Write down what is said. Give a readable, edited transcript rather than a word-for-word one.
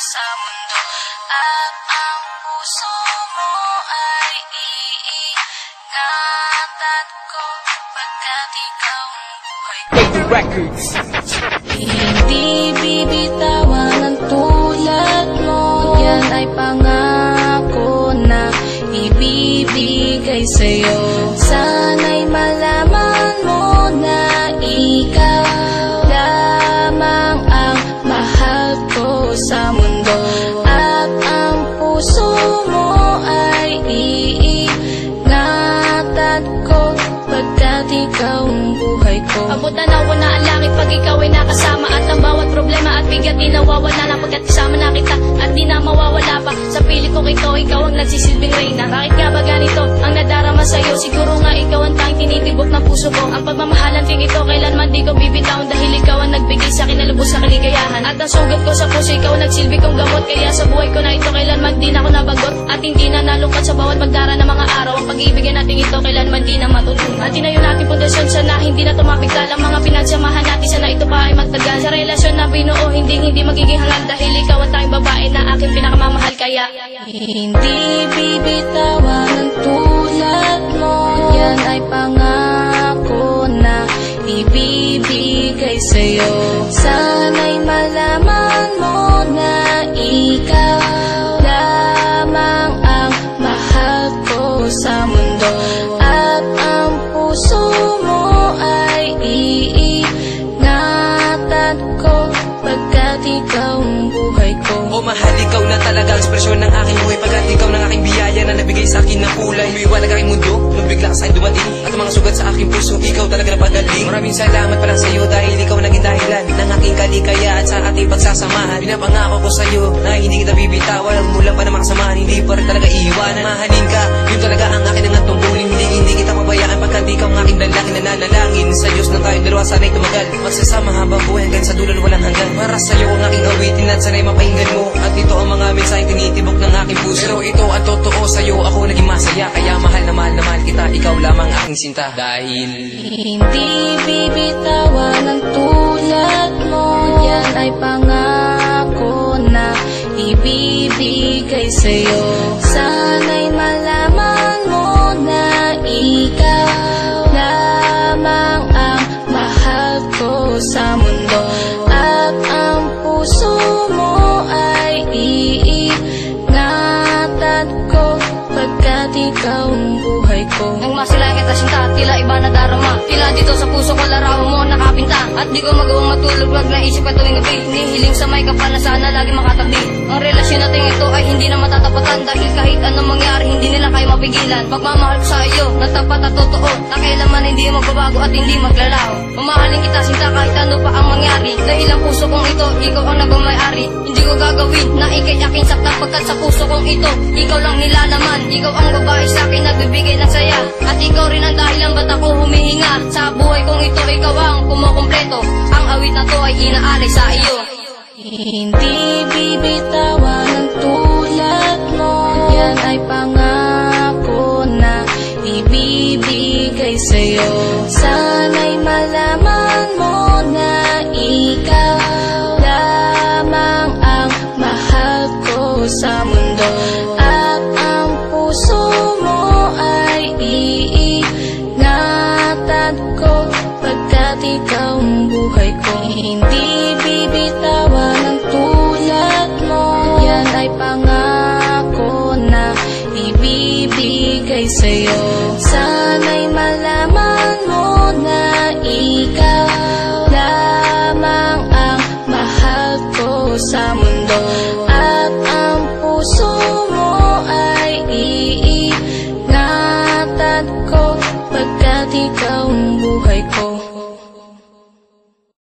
sa mundo. At ang puso mo ay iingatan ko, pagkat ikaw ang buhay ko. Records. Hindi bibitawan ang tulad mo, yan ay pangako na ibibigay sa'yo. Sana'y malaman mo na ikaw lamang ang mahal ko sa mundo. At ang puso mo ay iingatan ko, pagkat ikaw ang buhay ko. Abot na nawa na ang langit pag ikaw ay nakasama, at ang bawat problema at bigat di nawawala na pagkat kasama na kita, at di na mawawala pa. Sa pilit ko ito, ikaw ang nagsisilbing reyna. Bakit nga ba ganito ang nadarama sa'yo? Siguro nga ikaw ang tanging tinitibok ng puso ko. Ang pagmamahalan ting ito kailanman di ko bibitawan, dahil ikaw ang nagbigay sa'kin na lubos sa kaligayahan. At ang sugat ko sa puso, ikaw ang nagsilbi kong gamot. Kaya sa buhay ko na ito kailanman di na ako nabagot, at hindi na nalungkot sa bawat magdara ng mga araw. Ang pag-ibigay natin ito kailanman di na matulungan. At tinayo natin pundasyon, sana hindi na tumapigtal ang mga pinagsamahan natin, sana ito pa ay magtagal. Sa relasyon na binuo, hindi magiging hangad, dahil ikaw ang tanging babae na aking pinakamamahal. Kaya hindi bibitawan ang tulad mo, yan ay pangako na ibibigay sa'yo. Sana'y malaman mo na ikaw lamang ang mahal ko sa mundo. At ang puso mo ay iingatan ko, pagkat ikaw ang buhay ko. O mahal, ikaw na talaga ang ekspresyon ng aking buhay, pagkat ikaw ng aking biyaya na nabigay sa akin ng kulay. Umiwalag aking mundo nung bigla sa'kin dumating, at ang mga sugat sa aking puso, ikaw talaga napagaling. Maraming salamat pala sa'yo, dahil ikaw naging dahilan ng aking kaligaya at sa ating pagsasamahan. Pinapangako ko sa'yo na hindi kita bibitawan, mula pa na makasamahan, hindi pa rin talaga iiwanan. Mahalin ka, yun talaga ang akin ang tungkulin, hindi kita pabayaan, pagkat ikaw ang aking dalangin na nanalangin sa Diyos na tayo dalawa sana'y tumagal, magsasama habang buhay hanggang sa dulo walang hanggan. Para sa'yo ang aking awitin at sana'y mapahinggan mo, at ito ang mga mensaheng tinitibok ng aking puso. Pero ito ang totoo, sa'yo ako naging masaya, kaya mahal na mahal kita, ikaw lamang aking sinta. Dahil hindi bibitawan ang tulad mo, yan ay pangako na ibibigay sa'yo. Sana'y malaman mo na ikaw lamang ang mahal ko sa mundo. At ang puso mo ay iingatan ko, pagkat ikaw ang buhay ko. nang masilangit na sinta, tila iba na darama, tila dito sa puso ko larawan mo nakapinta. At di ko magawang matulog, wag naisip ka tuwing gabi, hinihiling sa may kapal na sana lagi makatabi. Ang relasyon natin ito ay hindi na matatapatan, dahil kahit anong mangyari hindi nila kayo mapigilan. Pagmamahal ko sa iyo na tapat at totoo, na kailanman hindi magbabago at hindi maglalaho. Mamahalin kita sinta kahit ano pa ang mangyari, dahil ang puso kong ito, ikaw ang nagmamayari. Hindi ko gagawin na ikay aking saktan, pagkat sa puso kong ito, ikaw lang nilalaman. Ikaw ang babae sa akin nagbibigay ng saya, at ikaw rin ang dahilan ba't ako humihinga. Sa buhay kong ito, ikaw ang kumukumpleto, ang awit na to ay inaalay sa iyo. Hindi bibitawan ang tulad mo, yan ay pangako na ibibigay sa'yo. Sana'y malaman mo na ikaw lamang ang mahal ko sa mundo. At ang puso mo ay iingatan ko, pagkat ikaw ang buhay ko. Hindi bibitawan ang tulad mo, yan ay pangako na ibibigay sa'yo. Sana'y malaman mo na ikaw lamang ang mahal ko sa mundo. At ang puso mo